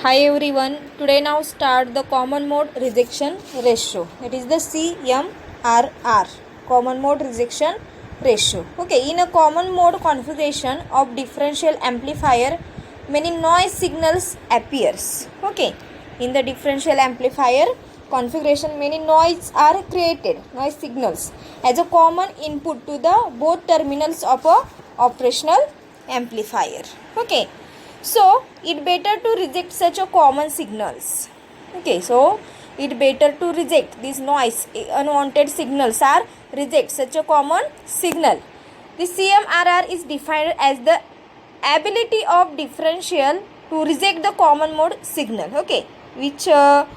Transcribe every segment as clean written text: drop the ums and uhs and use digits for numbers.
Hi everyone, today now start the common mode rejection ratio. It is the CMRR, common mode rejection ratio. Okay, in a common mode configuration of differential amplifier, many noise signals appears. Okay, in the differential amplifier configuration, many noise are created, noise signals as a common input to the both terminals of a operational amplifier. Okay. So it better to reject such a common signals. Okay, so it better to reject these noise unwanted signals are reject such a common signal. The CMRR is defined as the ability of differential to reject the common mode signal. Okay, which a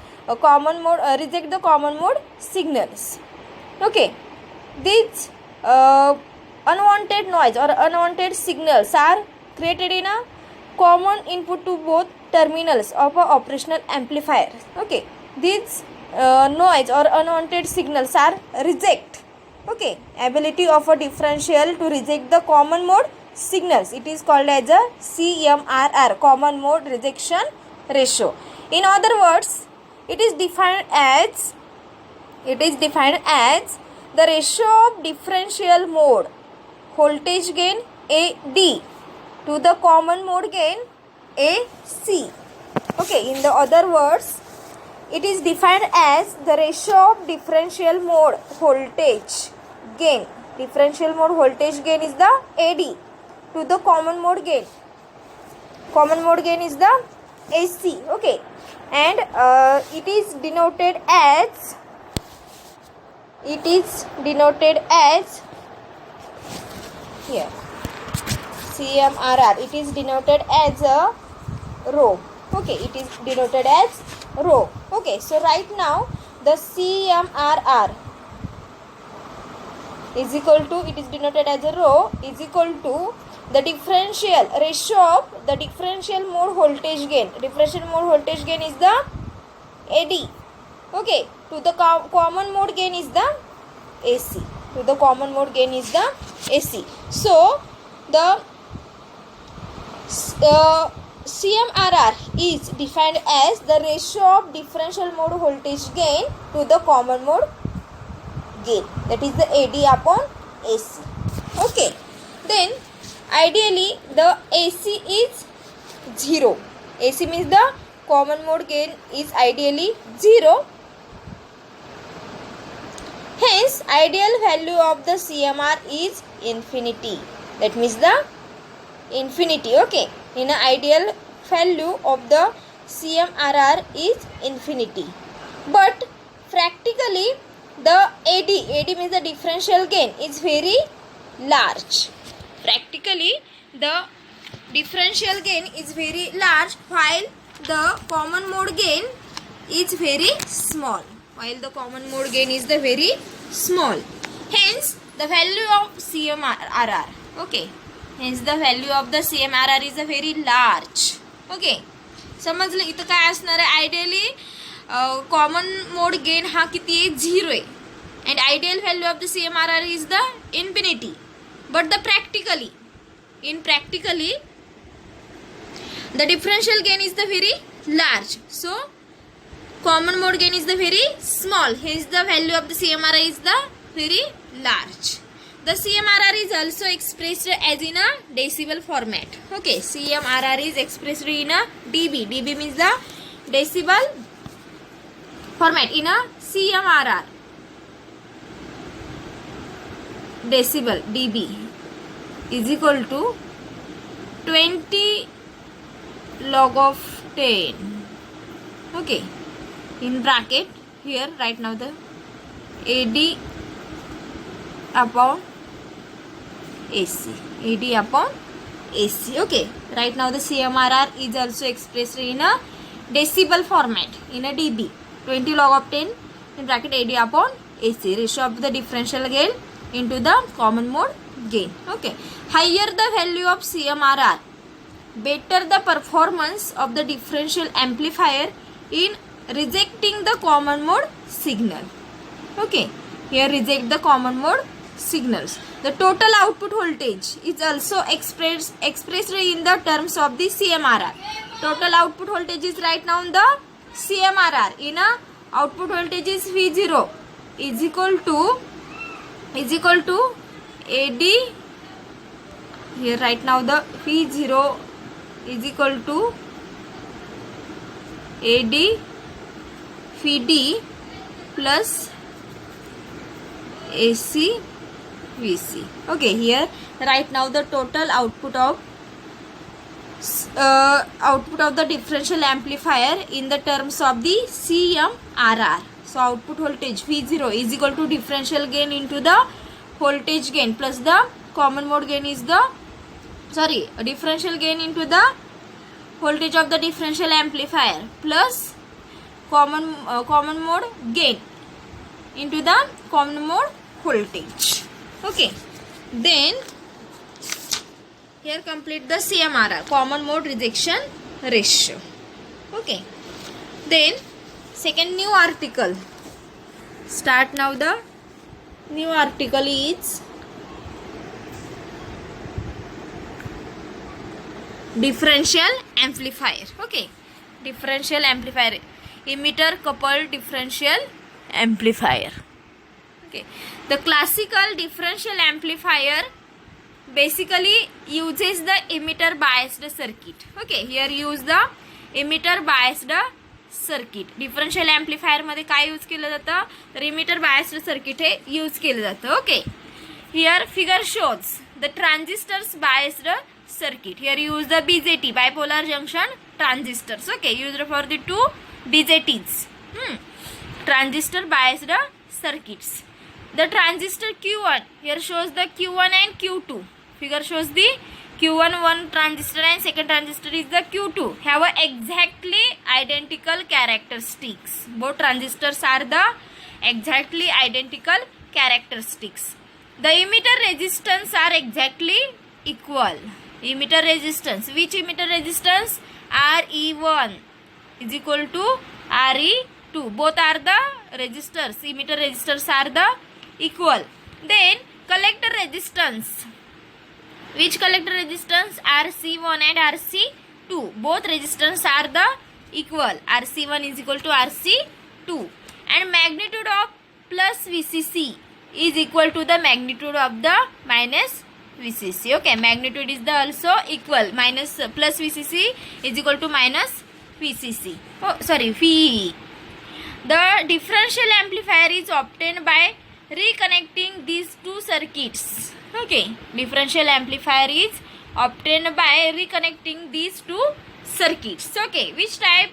common mode reject the common mode signals. Okay, these unwanted noise or unwanted signals are created in a common input to both terminals of a operational amplifier. Okay, these noise or unwanted signals are reject. Okay, ability of a differential to reject the common mode signals, it is called as a CMRR, common mode rejection ratio. In other words, it is defined as the ratio of differential mode voltage gain AD to the common mode gain AC. Okay, in the other words, it is defined as the ratio of differential mode voltage gain. Differential mode voltage gain is the AD to the common mode gain. Common mode gain is the AC. Okay, and it is denoted as here. CMRR, it is denoted as a rho. Okay, it is denoted as rho. Okay, so right now the CMRR is equal to, it is denoted as a rho, is equal to the differential ratio of the differential mode voltage gain. Differential mode voltage gain is the AD. Okay, to the common mode gain is the AC. To the common mode gain is the AC. So the CMRR is defined as the ratio of differential mode voltage gain to the common mode gain, that is the AD upon AC. Okay, then ideally the AC is 0. AC means the common mode gain is ideally 0. Hence ideal value of the CMR is infinity. That means the infinity. Okay, in an ideal value of the CMRR is infinity, but practically the AD means the differential gain is very large. Practically the differential gain is very large while the common mode gain is very small. Hence the value of CMRR. Okay, hence the value of the CMRR is a very large. Okay, समजलं इथं काय असणार आहे, ideally common mode gain हा किती आहे, 0 आहे, and ideal value of the CMRR is the infinity, but the practically the differential gain is the very large, so common mode gain is the very small, hence the value of the CMRR is the very large. The CMRR is also expressed as in a decibel format. Okay, CMRR is expressed in a dB. dB means the decibel format. In a CMRR, decibel dB is equal to 20 log of 10. Okay, in bracket here right now the AD upon AC. Okay, right now the CMRR is also expressed in a decibel format in a dB, 20 log of 10 in bracket AD upon AC, ratio of the differential gain into the common mode gain. Okay, higher the value of CMRR, better the performance of the differential amplifier in rejecting the common mode signal. Okay, here reject the common mode signals. The total output voltage is also expressed in the terms of the CMRR. total output voltage is right now in the CMRR. In a output voltage is V0 is equal to AD. Here right now the V0 is equal to AD VD plus AC VC. Okay, here right now the total output of the differential amplifier in the terms of the CMRR. So output voltage V0 is equal to differential gain into the voltage gain plus the common mode gain is the differential gain into the voltage of the differential amplifier plus common mode gain into the common mode voltage. Okay, then here complete the CMRR, common mode rejection ratio. Okay, then second new article. Start now. The new article is differential amplifier. Okay, differential amplifier, emitter coupled differential amplifier. Okay, the classical differential amplifier basically uses the emitter biased circuit. Okay, here use the emitter biased circuit. differential amplifier मध्ये काय use केलं जातं, तर emitter biased circuit हे use केलं जातं. Okay, here figure shows the transistors biased circuit. Here use the BJT, bipolar junction transistors. Okay, used for the two BJTs. Transistor biased circuits. The transistor Q1 here shows the Q1 and Q2. Figure shows the Q1 one transistor and second transistor is the Q2. Have a exactly identical characteristics. Both transistors are the exactly identical characteristics. The emitter resistance are exactly equal. Emitter resistance. Which emitter resistance? RE1 is equal to RE2. Both are the resistors. Emitter resistors are the equal. Then collector resistance. Which collector resistance? RC1 and RC2. Both resistance are the equal. RC1 is equal to RC2. And magnitude of plus VCC is equal to the magnitude of the minus VCC. Okay, magnitude is the also equal. Minus plus VCC is equal to minus VCC. Oh, sorry, VE. The differential amplifier is obtained by reconnecting these two circuits. Okay, differential amplifier is obtained by reconnecting these two circuits. Okay, which type?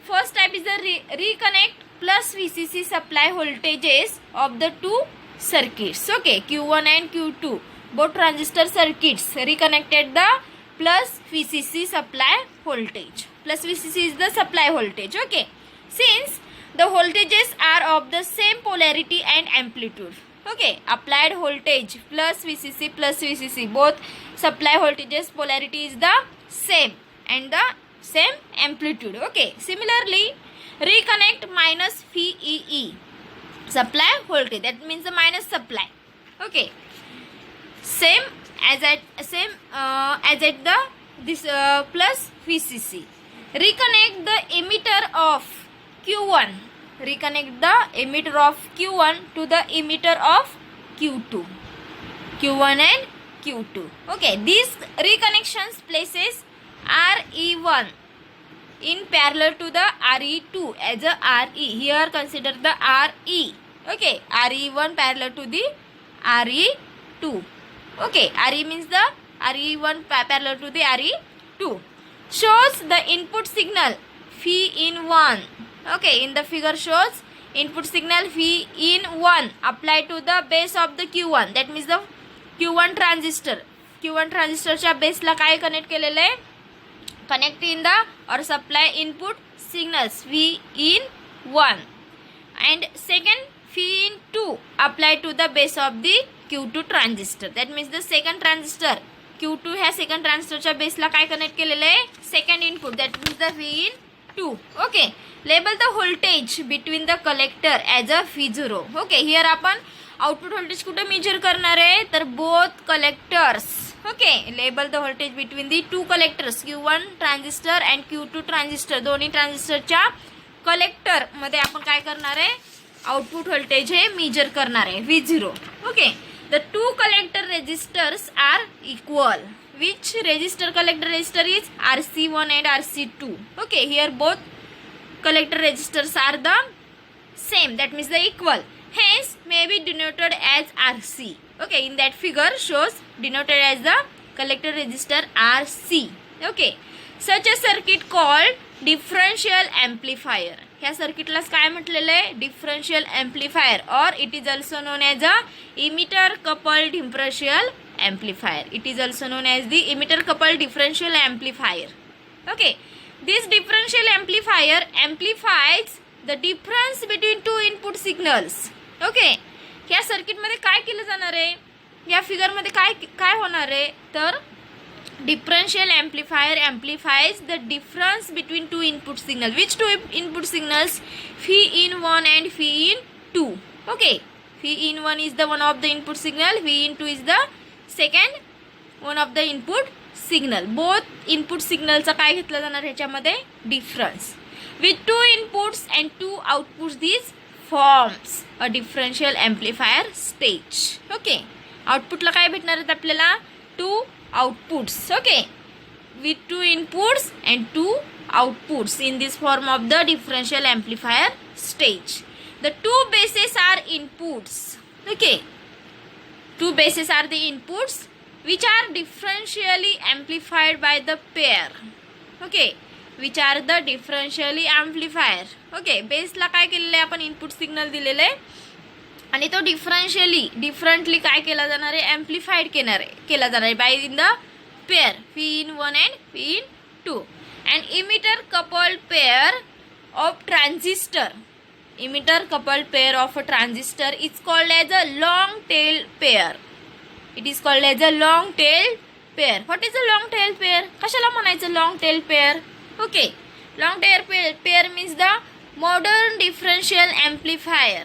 First type is the reconnect plus VCC supply voltages of the two circuits. Okay, Q1 and Q2. Both transistor circuits reconnected the plus VCC supply voltage. Plus VCC is the supply voltage. Okay, since the voltages are of the same polarity and amplitude. Okay, applied voltage plus VCC both supply voltages polarity is the same and the same amplitude. Okay, similarly reconnect minus VEE supply voltage, that means the minus supply. Okay, same as at the this plus VCC. Reconnect the emitter of Q1. Reconnect the emitter of Q1 to the emitter of Q2. Q1 and Q2. Okay, these reconnections places RE1 in parallel to the RE2 as a RE. Here consider the RE. Okay, RE1 parallel to the RE2. Okay, RE means the RE1 parallel to the RE2. Shows the input signal phi in 1. Okay, in the figure shows input signal phi in 1 applied to the base of the Q1. That means the Q1 transistor. Q1 transistorच्या बेसला काय connect केलेलं आहे? Connect in the or supply input signals phi in 1 and second phi in 2 applied to the base of the Q2 transistor. That means the second transistor Q2 ह्या second transistorच्या बेसला काय connect केलेलं आहे? Second input. That means the phi in 2. Okay, label the voltage between the collector as a V0. Okay, here आपण output voltage कुठे measure करणार आहे, तर both collectors Okay, label the voltage between the two collectors Q1 transistor and Q2 transistor. दोन्ही ट्रान्झिस्टरच्या collector मध्ये आपण काय करणार आहे, आउटपुट व्होल्टेज हे मेजर करणार आहे V0. Okay, the two collector resistors are equal. Which resistor collector resistor is RC1 and RC2. Okay, here both collector resistors are the same, that means the equal, hence may be denoted as RC. Okay, in that figure shows denoted as the collector resistor RC. Okay, such a circuit called differential amplifier. ह्या सर्किटलाच काय म्हटलेलं आहे, differential amplifier, और it is also known as a emitter coupled differential amplifier. It is also known as the emitter coupled differential amplifier. Okay, this differential amplifier amplifies the difference between two input signals. Okay, या circuit मध्ये काय केलं जाणार आहे, या figure मध्ये काय काय होणार आहे, तर differential amplifier amplifies the difference between two input signals. Which two input signals? Phi in 1 and phi in 2. Okay, phi in 1 is the one of the input signal, phi in 2 is the second one of the input signal. Both input signal चा काय घेतला जाणार ह्याच्यामध्ये, difference. With two inputs and two outputs, this forms a differential amplifier stage. Okay, आउटपुटला काय भेटणार आहेत आपल्याला, two outputs. Okay, with two inputs and two outputs in this form of the differential amplifier stage. The two bases are inputs. Okay, two bases are the inputs which are differentially amplified by the pair. Okay, which are the differentially amplifier. Okay, बेसला काय केलेलं आहे आपण, input signal दिलेले आहे आणि तो differently काय केला जाणार आहे, एम्प्लिफाइड केला जाणार आहे by in the pair Phi in 1 and Phi in 2. An emitter coupled pair of transistor. Emitter coupled pair of a transistor is called as a long tail pair. It is called as a long tail pair. What is a long tail pair? कशाला म्हणायचं long tail pair? Okay, long tail pair means the modern differential amplifier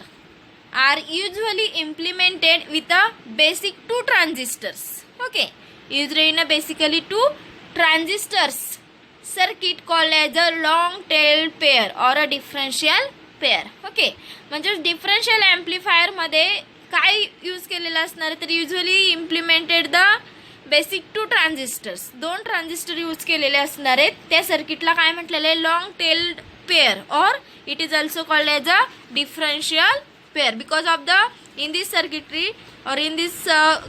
are usually implemented with a basic two transistors. Okay, usually in a basically two transistors circuit called as a long tail pair or a differential pair. Okay, म्हणजे differential amplifier मध्ये काय use केलेलं असणार, तर usually implemented the basic two transistors, दोन transistor use केलेले असणार आहेत, त्या सर्किटला काय म्हटलेलं आहे, लॉंग टेल्ड पेअर, और it is also called as a differential pair because of the in this circuitry or in this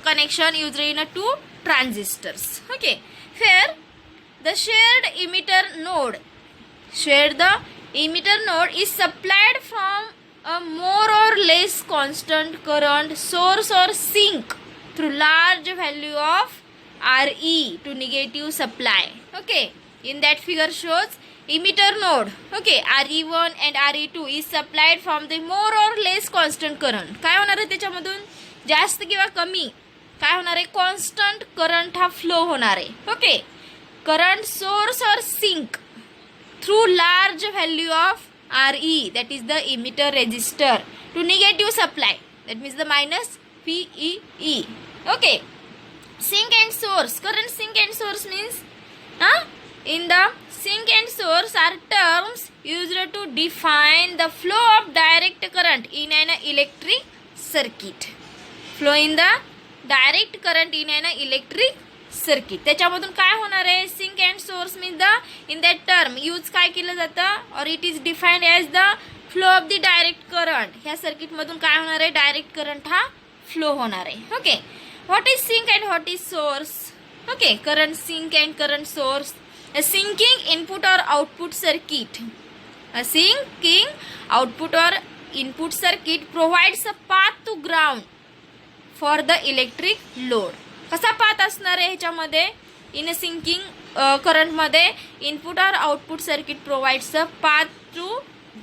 connection usually in a two transistors. Okay, here the shared emitter node is supplied from a more or less constant current source or sink through large value of RE to negative supply. Okay, in that figure shows emitter node. Okay, RE1 and RE2 is supplied from the more or less constant current. काय होणार आहे त्याच्यामधून, जास्त किंवा कमी काय होणार आहे, कॉन्स्टंट करंट हा फ्लो होणार आहे. ओके, करंट सोर्स और sink through large value of RE, that is the emitter resistor, to negative supply, that means the minus PEE. Okay, sink and source, current sink and source means in the sink and source are terms used to define the flow of direct current in an electric circuit. Flow in the direct current in an electric circuit. त्याच्यामधून काय होणार आहे, sink and source means the in that term use काय केलं जातं, or it is defined as the flow of the direct current. ह्या circuit मधून काय होणार आहे, डायरेक्ट करंट हा फ्लो होणार आहे. Okay, what is sink and what is source? Okay, current sink and current source. A sinking input or output circuit. A sinking output or input circuit provides a path to ground for the electric load. कसा path असणार आहे ह्याच्यामध्ये, in a sinking current मध्ये input or output circuit provides a path to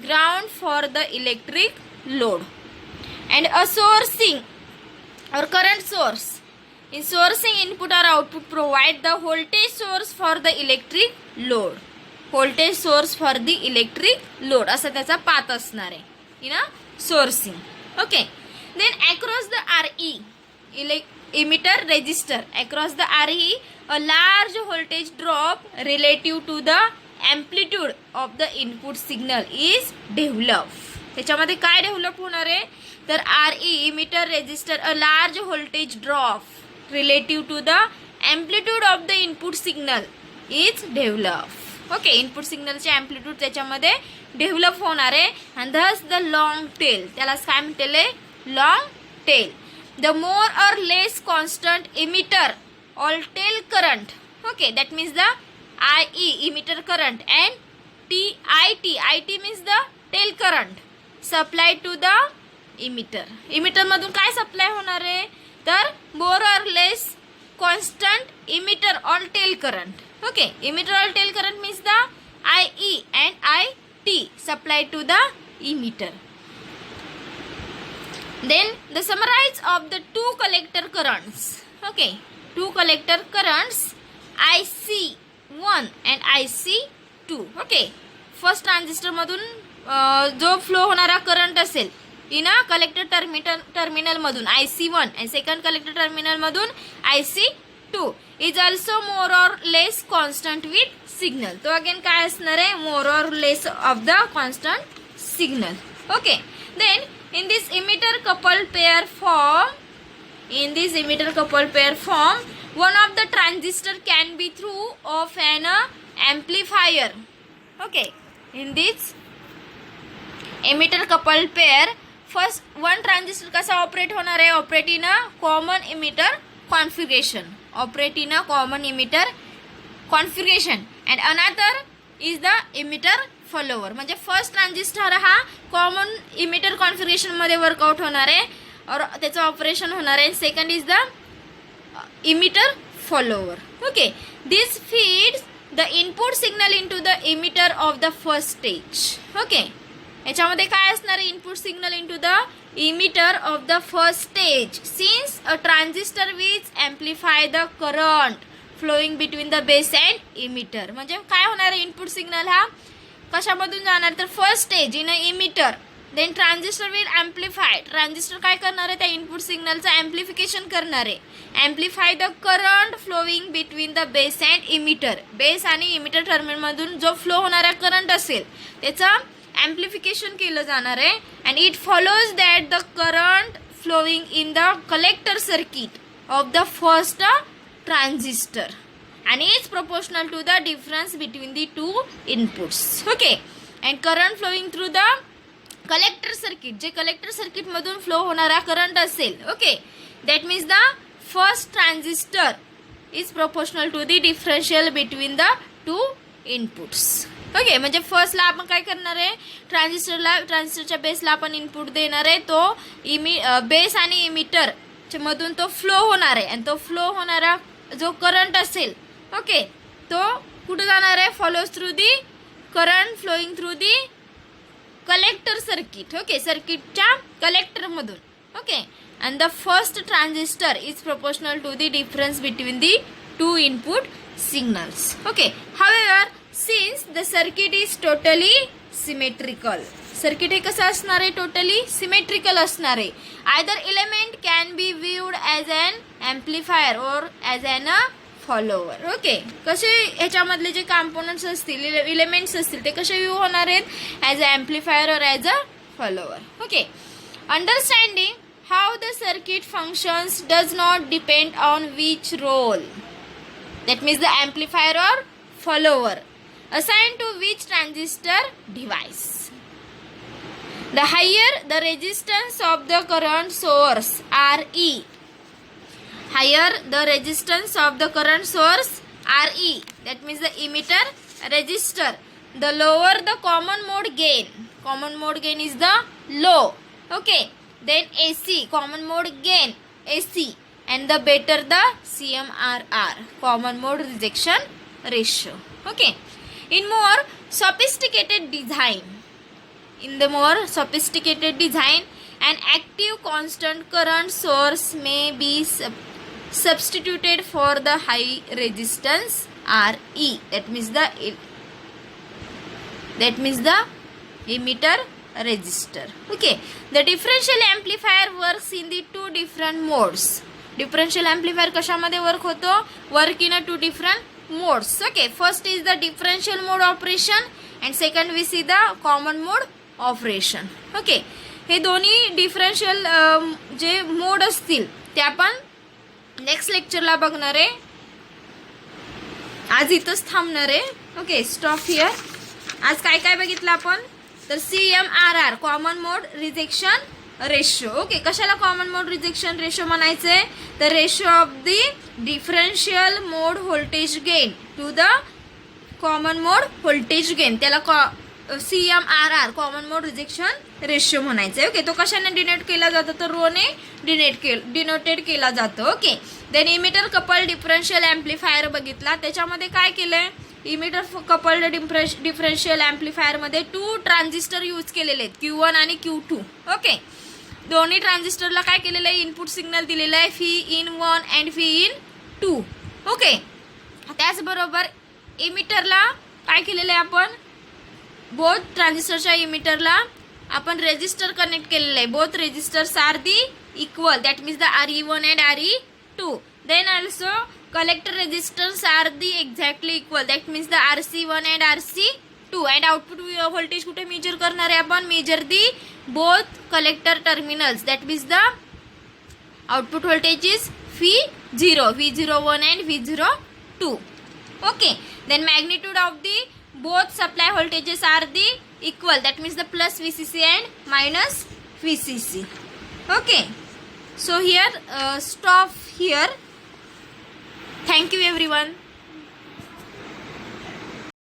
ground for the electric load. And a sourcing or current source. In sourcing, input or output provide the voltage source for the electric load. Voltage source for the electric load असा त्याचा path असणार आहे in a sourcing. Okay, then across the RE emitter resistor across the RE, a large voltage drop relative to the amplitude of the input signal is developed. त्याच्यामध्ये काय develop होणार आहे तर RE emitter resistor a large voltage drop relative to the amplitude of the input signal is developed. Okay, input सिग्नलचे amplitude त्याच्यामध्ये develop होणार आहे and thus the long tail, त्यालाच काय म्हणतेले long tail. The more or less constant emitter all tail current, okay, that means the IE emitter current and IT means the tail current supply to the emitter. Emitter मधून काय supply होणार आहे तर more or less constant emitter all tail current. Okay, emitter or tail current means the IE and IT supplied to the emitter. Then the summarize of the two collector currents. Okay, two collector currents IC1 and IC2. Okay, first transistor मधून जो flow होणारा current असेल इन अ collector terminal मधून IC1 and second collector terminal मधून IC2 is also more or less constant with signal. तो again काय असणार आहे more or less of the constant signal. Okay, then in this emitter coupled pair form, one of the transistor can be through of an amplifier. Okay, in this emitter coupled pair first one transistor कसा operate होणार आहे operate in a common emitter configuration, operate in a common emitter configuration and another is the emitter follower. म्हणजे first transistor हा common emitter configuration मध्ये workout होणार आहे और त्याचं ऑपरेशन होणार आहे. Second is the emitter follower. Okay, this feeds the input signal into the emitter of the first stage. Okay, याच्यामध्ये काय असणार आहे input signal into the emitter of the first stage since a transistor which amplify the current flowing between the base and emitter. म्हणजे काय होणार आहे input signal हा कशामधून जाणार तर first stage in a emitter, then transistor will amplify. Transistor काय करणार आहे त्या इनपुट सिग्नलचं एम्प्लिफिकेशन करणार आहे. Amplify the current flowing between the base and emitter. Base आणि इमिटर टर्मिनल मधून जो फ्लो होणारा करंट असेल त्याचा एम्प्लिफिकेशन केलं जाणार आहे and it follows that the current flowing in the collector circuit of the first transistor and is proportional to the difference between the two inputs. Okay, and current flowing through the collector circuit, J collector circuit मधून flow होणारा current असेल, okay, that means the first transistor is proportional to the differential between the two inputs. Okay, म्हणजे फर्स्टला आपण काय करणार आहे ट्रान्झिस्टरच्या बेसला आपण इनपुट देणार आहे तो बेस आणि इमिटर मधून तो फ्लो होणार आहे आणि तो फ्लो होणारा जो करंट असेल ओके तो कुठे जाणार आहे follows through the current flowing through the collector circuit. Okay, सर्किटच्या कलेक्टर मधून. Okay, and the first transistor is proportional to the difference between the two input signals. Okay, however since the circuit is totally symmetrical, circuit हे कसं असणार आहे totally symmetrical असणार आहे. Either element can be viewed as an amplifier or as an a follower. Okay, कसे ह्याच्यामधले जे components असतील elements असतील ते कसे व्ह्यू होणार आहेत as a amplifier or as a follower. Okay, understanding how the circuit functions does not depend on which role, that means the amplifier or follower, assigned to which transistor device. The higher the resistance of the current source RE, higher the resistance of the current source RE, that means the emitter resistor, the lower the common mode gain. Common mode gain is the low. Okay, then AC, common mode gain AC, and the better the CMRR, common mode rejection ratio. Okay, in more sophisticated design, an active constant current source may be substituted for the high resistance RE, that means the emitter resistor. Okay, the differential amplifier works in the two different modes. Differential amplifier कशामध्ये work होतो? Work in a two different modes. Okay, first is the differential mode operation and second we see the common mode operation. Okay, हे दोन्ही differential जे mode असतील ते आपण next लेक्चरला बघणार आहे. आज इथंच थांबणार आहे. Okay, stop here. आज काय काय बघितलं आपण? तर CMRR common mode rejection ratio. Okay, कशाला कॉमन मोड रिजेक्शन रेशो म्हणायचंय? तर ratio of the differential mode voltage gain to the common mode voltage gain, त्याला CMRR common mode rejection ratio म्हणायचंय. ओके, तो कशाने डिनोट केला जातो? तर रोने डिनोटेड केला जातो. Okay, then emitter coupled differential amplifier बघितला. त्याच्यामध्ये काय केलंय? इमिटर कपल्ड डिफरन्शियल ॲम्प्लिफायर मध्ये 2 ट्रान्झिस्टर यूज केलेले आहेत, Q1 आणि Q2. ओके, दोन्ही ट्रान्झिस्टरला काय केलेलं आहे? इनपुट सिग्नल दिलेला आहे Vin1 अँड Vin2. ओके, त्याचबरोबर इमिटरला काय केलेलं आहे आपण? बोथ ट्रान्झिस्टरच्या इमिटरला आपण रेजिस्टर कनेक्ट केलेलं आहे. Both resistors are the equal, that means the RE1 and RE2. Then also collector resistance are the exactly equal, that means the RC1 and RC2. and output voltage कुठे measure करणार आहे आपण? Measure the both collector terminals, that means the output voltage is V01 and V02. okay, then magnitude of the both supply voltages are the equal, that means the plus VCC and minus VCC. okay, so here stop here. Thank you everyone.